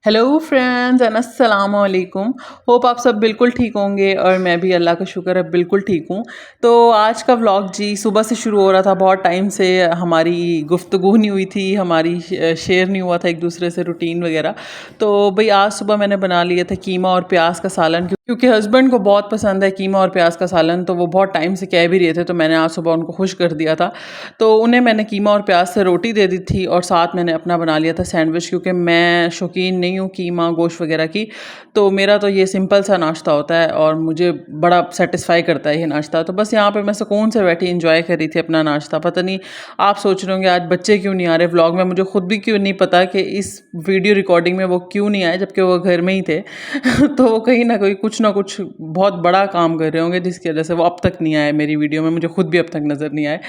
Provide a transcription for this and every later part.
Hello friends and अस्सलाम वालेकुम। Hope आप सब बिल्कुल ठीक होंगे और मैं भी अल्लाह का शुक्र है बिल्कुल ठीक हूँ। तो आज का व्लॉग जी सुबह से शुरू हो रहा था। बहुत टाइम से हमारी गुफ्तगू नहीं हुई थी, हमारी शेयर नहीं हुआ था एक दूसरे से रूटीन वगैरह। तो भाई आज सुबह मैंने बना लिया था कीमा और प्याज का सालन, क्योंकि हस्बैंड को बहुत पसंद है कीमा और प्याज का सालन। तो वो बहुत टाइम से कह भी रहे थे, तो मैंने आज सुबह उनको खुश कर दिया था। तो उन्हें मैंने कीमा और प्याज से रोटी दे दी थी और साथ मैंने अपना बना लिया था सैंडविच, क्योंकि मैं शौकीन नहीं हूँ कीमा गोश्त वगैरह की। तो मेरा तो ये सिंपल सा नाश्ता होता है और मुझे बड़ा सेटिस्फाई करता है ये नाश्ता। तो बस यहाँ पे मैं सुकून से बैठी इंजॉय कर रही थी अपना नाश्ता। पता नहीं आप सोच रहे होंगे आज बच्चे क्यों नहीं आ रहे व्लॉग में, मुझे खुद भी क्यों नहीं पता कि इस वीडियो रिकॉर्डिंग में वो क्यों नहीं आए, जबकि वो घर में ही थे। तो वो कहीं ना कुछ बहुत बड़ा काम कर रहे होंगे, जिसकी वजह से वो अब तक नहीं आए मेरी वीडियो में, मुझे खुद भी अब तक नज़र नहीं आए।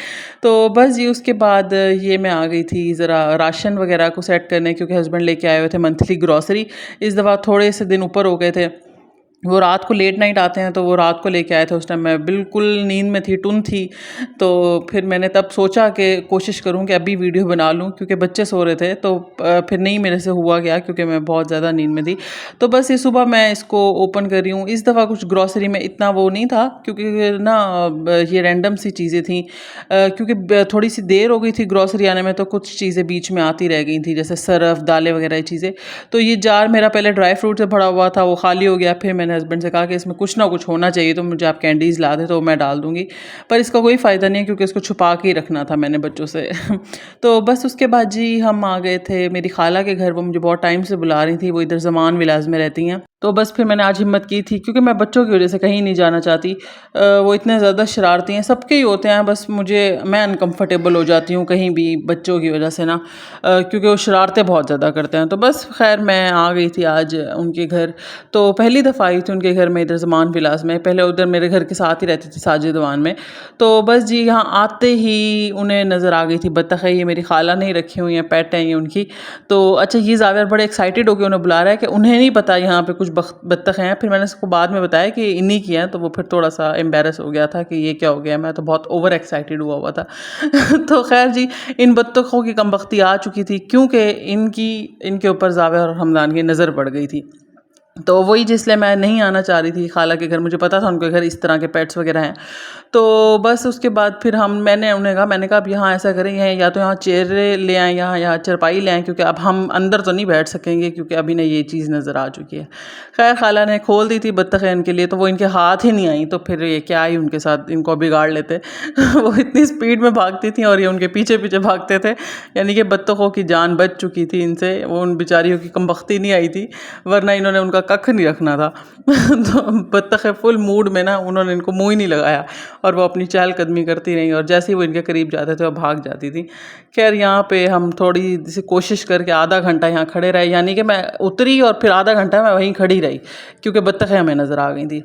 तो बस ये उसके बाद ये मैं आ गई थी ज़रा राशन वगैरह को सेट करने, क्योंकि हस्बैंड लेके आए हुए थे मंथली ग्रॉसरी। इस दफ़ा थोड़े से दिन ऊपर हो गए थे। वो रात को लेट नाइट आते हैं, तो वो रात को लेके आए थे। उस टाइम मैं बिल्कुल नींद में थी, टुन थी। तो फिर मैंने तब सोचा कि कोशिश करूं कि अभी वीडियो बना लूं, क्योंकि बच्चे सो रहे थे। तो फिर नहीं मेरे से हुआ गया, क्योंकि मैं बहुत ज़्यादा नींद में थी। तो बस ये सुबह मैं इसको ओपन कर रही हूँ। इस दफ़ा कुछ ग्रॉसरी में इतना वो नहीं था, क्योंकि ना ये रैंडम सी चीज़ें थी, क्योंकि थोड़ी सी देर हो गई थी ग्रॉसरी आने में। तो कुछ चीज़ें बीच में आती रह गई थी, जैसे सरफ दालें वगैरह ये चीज़ें। तो ये जार मेरा पहले ड्राई फ्रूट से भरा हुआ था, वो खाली हो गया। फिर मैंने हस्बैंड से कहा कि इसमें कुछ ना कुछ होना चाहिए, तो मुझे आप कैंडीज़ ला दें तो मैं डाल दूँगी। पर इसका कोई फ़ायदा नहीं है, क्योंकि इसको छुपा के ही रखना था मैंने बच्चों से। तो बस उसके बाद जी हम आ गए थे मेरी खाला के घर। वो मुझे बहुत टाइम से बुला रही थी, वो इधर ज़मान विलाज में रहती हैं। तो बस फिर मैंने आज हिम्मत की थी, क्योंकि मैं बच्चों की वजह से कहीं नहीं जाना चाहती। वो इतने ज़्यादा शरारती हैं, सबके ही होते हैं, बस मैं अनकंफर्टेबल हो जाती हूँ कहीं भी बच्चों की वजह से ना, क्योंकि वो शरारतें बहुत ज़्यादा करते हैं। तो बस खैर मैं आ गई थी आज उनके घर। तो पहली दफ़ा आई थी उनके घर में इधर ज़मान विलास में। पहले उधर मेरे घर के साथ ही रहती थी साजिद दीवान में। तो बस जी यहाँ आते ही उन्हें नज़र आ गई थी बत्तख है, ये मेरी खाला नहीं रखी हुई हैं, पेट हैं ये उनकी। तो अच्छा ये जावेर बड़े एक्साइटेड होकर उन्हें बुला रहा है कि उन्हें नहीं पता यहाँ पे कुछ बत्तख हैं। फिर मैंने उसको बाद में बताया कि इन्हीं की हैं, तो वो फिर थोड़ा सा एम्बेरस हो गया था कि ये क्या हो गया। मैं तो बहुत ओवर एक्साइटेड हुआ था। तो खैर जी इन बत्तखों की कमबख्ती आ चुकी थी, क्योंकि इनके ऊपर जावेर और हमदान की नज़र पड़ गई थी। तो वही जिसलिए मैं नहीं आना चाह रही थी खाला के घर। मुझे पता था उनके घर इस तरह के पेट्स वगैरह हैं। तो बस उसके बाद फिर मैंने कहा अब यहाँ ऐसा करें, यहाँ या तो यहाँ चेयर ले आएँ, यहाँ चारपाई ले आएँ, क्योंकि अब हम अंदर तो नहीं बैठ सकेंगे, क्योंकि अभी ना ये चीज़ नज़र आ चुकी है। खैर खाला ने खोल दी थी बत्तखें इनके लिए, तो वो इनके हाथ ही नहीं आई। तो फिर ये क्या आई उनके साथ, इनको बिगाड़ लेते। वो इतनी स्पीड में भागती थी और ये उनके पीछे पीछे भागते थे। यानी कि बत्तखों की जान बच चुकी थी इनसे, वो उन बेचारियों की कमबख्ती नहीं आई थी, वरना इन्होंने उनका कख नहीं रखना था। तो बत्तखें फुल मूड में ना, उन्होंने इनको मुँह ही नहीं लगाया और वो अपनी चहलकदमी करती रहीं, और जैसे ही वो इनके करीब जाते थे वो भाग जाती थी। खैर यहाँ पे हम थोड़ी सी कोशिश करके आधा घंटा यहाँ खड़े रहे, यानी कि मैं उतरी और फिर आधा घंटा मैं वहीं खड़ी रही, क्योंकि बत्तखें हमें नज़र आ गई थी।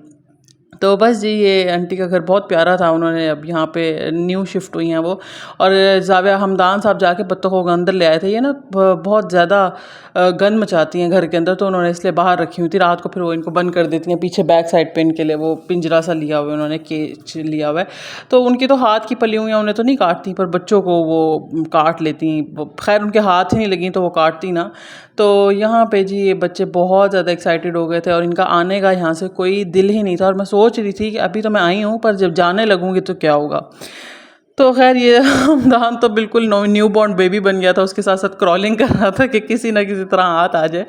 तो बस जी ये आंटी का घर बहुत प्यारा था। उन्होंने अब यहाँ पे न्यू शिफ्ट हुई हैं वो, और जाविया हमदान साहब जाके बत्तखों को अंदर ले आए थे। ये ना बहुत ज़्यादा गंद मचाती हैं घर के अंदर, तो उन्होंने इसलिए बाहर रखी हुई थी। रात को फिर वो इनको बंद कर देती हैं पीछे बैक साइड पे। इनके लिए वो पिंजरा सा लिया हुआ है उन्होंने, केज लिया हुआ है। तो उनकी तो हाथ की पली हुई हैं, उन्हें तो नहीं काटती, पर बच्चों को वो काट लेती। खैर उनके हाथ ही नहीं लगी तो वो काटती ना। तो यहाँ पे जी ये बच्चे बहुत ज़्यादा एक्साइटेड हो गए थे, और इनका आने का यहाँ से कोई दिल ही नहीं था। और मैं सोच रही थी कि अभी तो मैं आई हूँ, पर जब जाने लगूँगी तो क्या होगा। तो खैर ये हमदान तो बिल्कुल न्यू बॉर्न बेबी बन गया था, उसके साथ साथ क्रॉलिंग कर रहा था कि किसी ना किसी तरह हाथ आ जाए।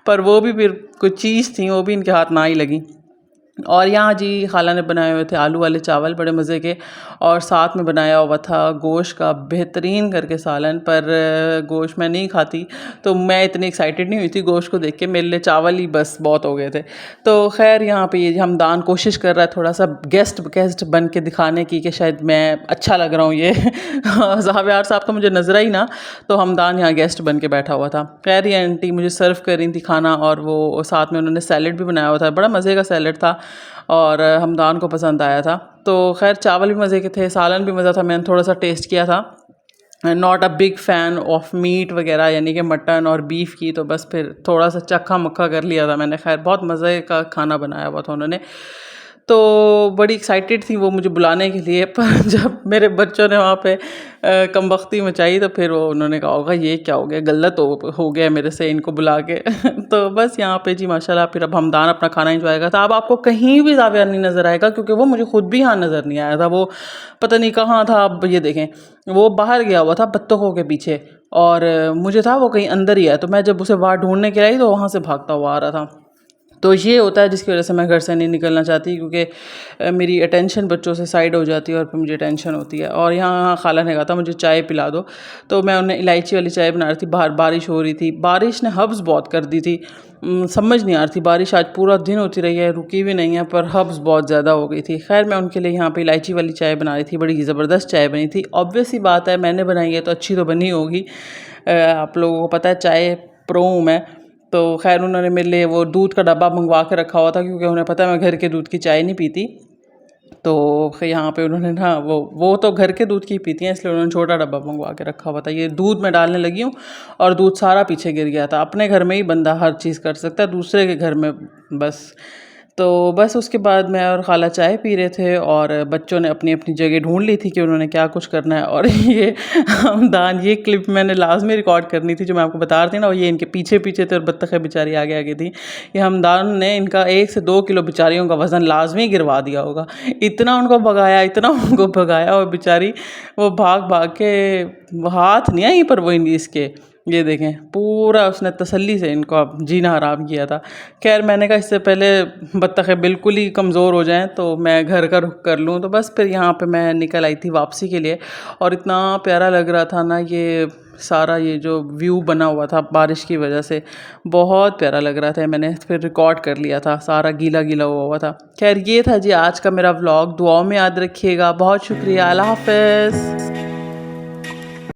पर वो भी फिर कुछ चीज़ थी, वो भी इनके हाथ ना ही लगी। और यहाँ जी खाला ने बनाए हुए थे आलू वाले चावल बड़े मज़े के, और साथ में बनाया हुआ था गोश्त का बेहतरीन करके सालन। पर गोश्त मैं नहीं खाती, तो मैं इतनी एक्साइटेड नहीं हुई थी गोश्त को देख के। मेरे लिए चावल ही बस बहुत हो गए थे। तो खैर यहाँ पे ये हमदान कोशिश कर रहा है थोड़ा सा गेस्ट बन के दिखाने की, कि शायद मैं अच्छा लग रहा हूँ ये। ज़ावियार साहब तो मुझे नजर ही ना, तो हमदान यहाँ गेस्ट बन के बैठा हुआ था। खैर ये आंटी मुझे सर्व कर रही थी खाना, और वो साथ में उन्होंने सैलेड भी बनाया हुआ था, बड़ा मज़े का सैलेड था, और हमदान को पसंद आया था। तो खैर चावल भी मज़े के थे, सालन भी मज़ा था। मैंने थोड़ा सा टेस्ट किया था। Not a big fan of meat वगैरह, यानी कि मटन और बीफ की, तो बस फिर थोड़ा सा चक्का मक्का कर लिया था मैंने। खैर बहुत मज़े का खाना बनाया हुआ था उन्होंने। तो बड़ी एक्साइटेड थी वो मुझे बुलाने के लिए, पर जब मेरे बच्चों ने वहाँ पे कमबख्ती मचाई तो फिर वो उन्होंने कहा होगा ये क्या हो गया, गलत हो गया मेरे से इनको बुला के। तो बस यहाँ पे जी माशाल्लाह फिर अब हमदान अपना खाना एंजॉय कर था। अब आपको कहीं भी जाविया नहीं नज़र आएगा क्योंकि वो मुझे खुद भी यहाँ नज़र नहीं आया था, वो पता नहीं कहाँ था। अब ये देखें वो बाहर गया हुआ था बत्तखों के पीछे, और मुझे था वो कहीं अंदर ही है, तो मैं जब उसे बाहर ढूंढने के आई तो वहाँ से भागता हुआ आ रहा था। तो ये होता है जिसकी वजह से मैं घर से नहीं निकलना चाहती, क्योंकि मेरी अटेंशन बच्चों से साइड हो जाती है और फिर मुझे टेंशन होती है। और यहाँ खाला ने कहा था मुझे चाय पिला दो, तो मैं उन्हें इलायची वाली चाय बना रही थी। बाहर बारिश हो रही थी, बारिश ने हब्स बहुत कर दी थी। समझ नहीं आ रही थी, बारिश आज पूरा दिन होती रही है, रुकी भी नहीं है, पर हब्स बहुत ज़्यादा हो गई थी। खैर मैं उनके लिए यहाँ पे इलायची वाली चाय बना रही थी, बड़ी ज़बरदस्त चाय बनी थी। ऑब्वियस सी बात है मैंने बनाई है तो अच्छी तो बनी होगी, आप लोगों को पता है चाय प्रो हूँ मैं। तो खैर उन्होंने मेरे लिए वो दूध का डब्बा मंगवा के रखा हुआ था, क्योंकि उन्हें पता है मैं घर के दूध की चाय नहीं पीती। तो यहाँ पे उन्होंने ना वो तो घर के दूध की पीती हैं, इसलिए उन्होंने छोटा डब्बा मंगवा के रखा हुआ था। ये दूध में डालने लगी हूँ और दूध सारा पीछे गिर गया था। अपने घर में ही बंदा हर चीज़ कर सकता है, दूसरे के घर में बस। तो बस उसके बाद मैं और खाला चाय पी रहे थे और बच्चों ने अपनी अपनी जगह ढूंढ ली थी कि उन्होंने क्या कुछ करना है। और ये हमदान, ये क्लिप मैंने लाजमी रिकॉर्ड करनी थी जो मैं आपको बता रही थी ना, और ये इनके पीछे पीछे थे और बत्तखें बेचारी आगे आगे थी। ये हमदान ने इनका 1 से 2 किलो बेचारियों का वज़न लाजमी गिरवा दिया होगा, इतना उनको भगाया, इतना उनको भगाया, और बेचारी वो भाग भाग के हाथ नहीं आई, पर वो इसके ये देखें पूरा उसने तसल्ली से इनको जीना हराम किया था। खैर मैंने कहा इससे पहले बत्तखें बिल्कुल ही कमज़ोर हो जाएं तो मैं घर का रुख कर लूँ। तो बस फिर यहाँ पे मैं निकल आई थी वापसी के लिए, और इतना प्यारा लग रहा था ना ये सारा, ये जो व्यू बना हुआ था बारिश की वजह से, बहुत प्यारा लग रहा था। मैंने फिर रिकॉर्ड कर लिया था, सारा गीला गीला हुआ था। खैर ये था जी आज का मेरा व्लॉग, दुआओं में याद रखिएगा। बहुत शुक्रिया, अल्लाह हाफ़िज़।